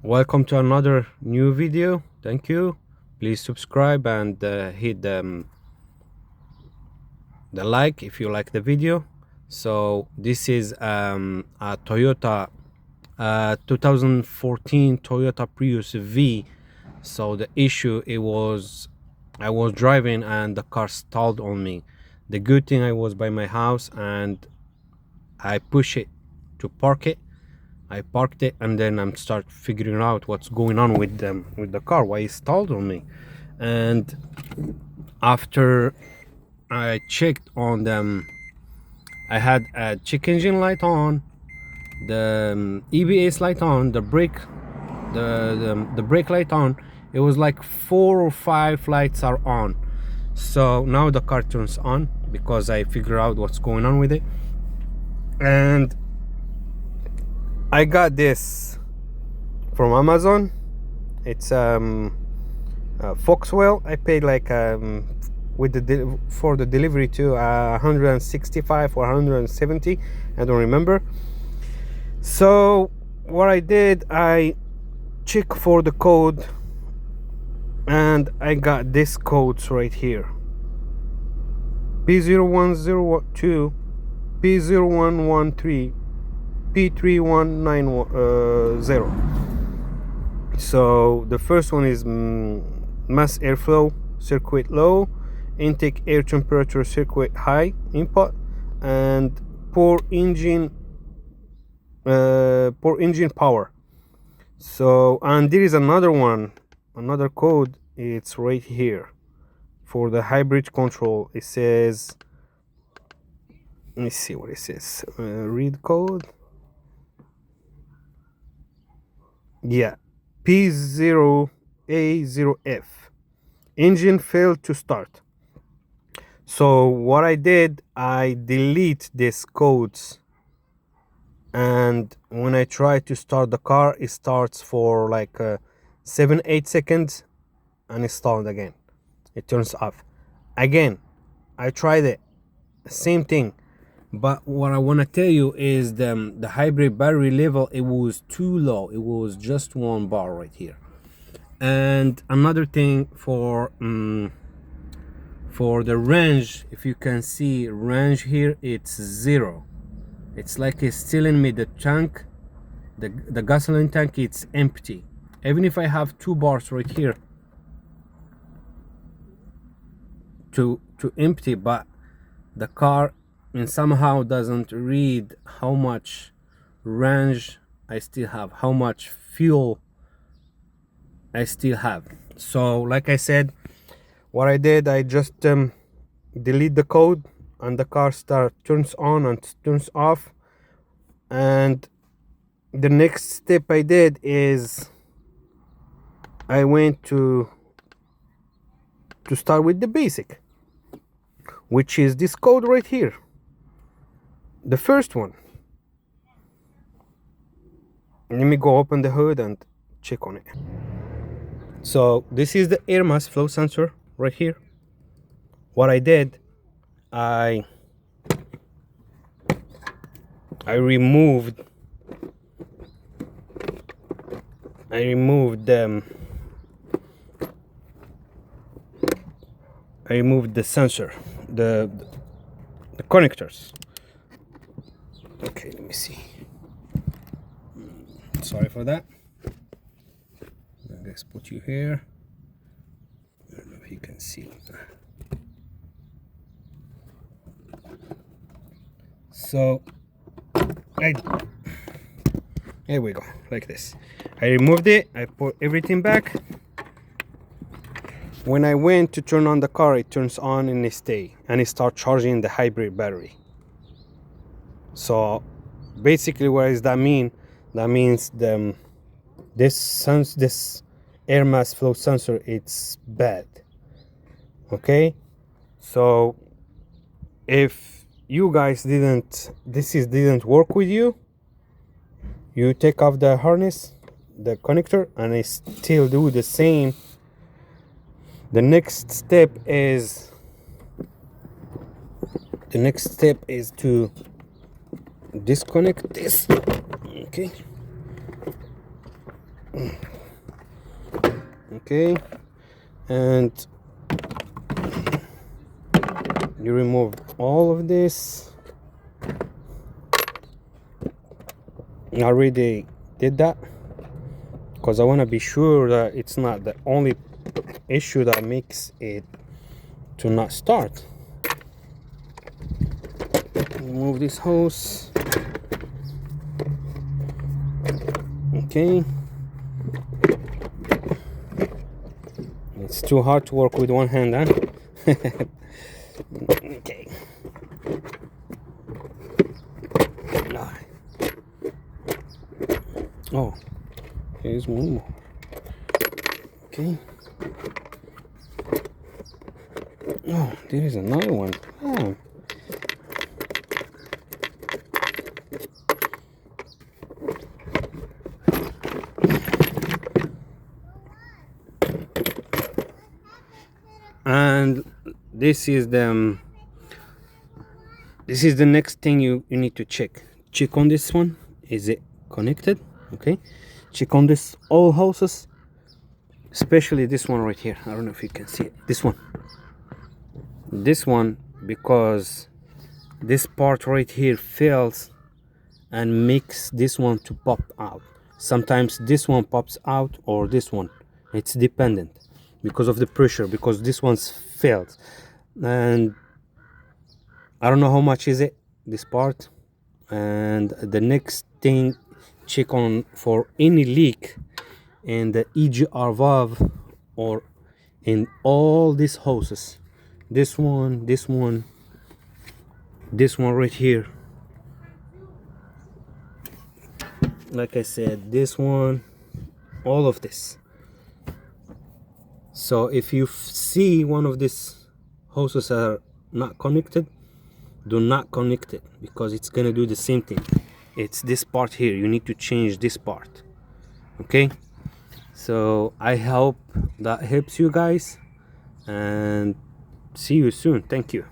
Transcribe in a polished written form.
Welcome to another new video. Thank you. Please subscribe and hit the like if you like the video. So this is a Toyota 2014 Toyota Prius V. So the issue, it was I was driving and the car stalled on me. The good thing, I was by my house and I push it to park it. I parked it and then I'm start figuring out what's going on with the car, why it stalled on me. And after I checked on them, I had a check engine light on, the EBS light on, the brake light on. It was like 4 or 5 lights are on. So now the car turns on because I figure out what's going on with it. And I got this from Amazon. It's Foxwell. I paid like with the for the delivery to 165 or 170. I don't remember. So what I did, I checked for the code, and I got this codes right here: P0102, P0113, p3190. So the first one is mass airflow circuit low, intake air temperature circuit high, input, and poor engine power. So, and there is another one, another code. It's right here for the hybrid control. It says, let me see what it says. Read code. Yeah, P0A0F. Engine failed to start. So what I did, I delete these codes, and when I try to start the car, it starts for like 7-8 seconds and it stalled again. It turns off again. I tried it, same thing. But what I want to tell you is the hybrid battery level, it was too low. It was just 1 bar right here. And another thing, for the range, if you can see range here, it's 0. It's like it's telling me the tank, the gasoline tank, it's empty. Even if I have 2 bars right here to empty, but the car and somehow doesn't read how much range I still have, how much fuel I still have. So like I said, what I did, I just delete the code, and the car turns on and turns off. And the next step I did is I went to start with the basic, which is this code right here. The first one. Let me go open the hood and check on it. So this is the air mass flow sensor right here. What I did, I removed the sensor, the connectors. Okay, let me see. Sorry for that. Let's put you here. I don't know if you can see. So here we go, like this. I removed it, I put everything back. When I went to turn on the car, it turns on and it stays, and it starts charging the hybrid battery. So basically, what does that mean? That means this air mass flow sensor, it's bad. Okay, so if you guys didn't work with you, you take off the harness, the connector, and it still do the same. The next step is to disconnect this. Okay, Okay, and you remove all of this. I already did that because I want to be sure that it's not the only issue that makes it to not start. Remove this hose. Okay, it's too hard to work with one hand, huh? Okay. Oh, here's one more. Okay. Oh, there is another one. Oh. And this is the next thing you need to check on this one. Is it connected? Okay, check on this all hoses, especially this one right here. I don't know if you can see it. This one, because this part right here fails and makes this one to pop out. Sometimes this one pops out or this one. It's dependent because of the pressure, because this one's failed. And I don't know how much is it, this part. And the next thing, check on for any leak in the EGR valve or in all these hoses. This one right here. Like I said, this one, all of this. So if you see one of these hoses are not connected, do not connect it, because it's gonna do the same thing. It's this part here, you need to change this part. Okay, so I hope that helps you guys, and see you soon. Thank you.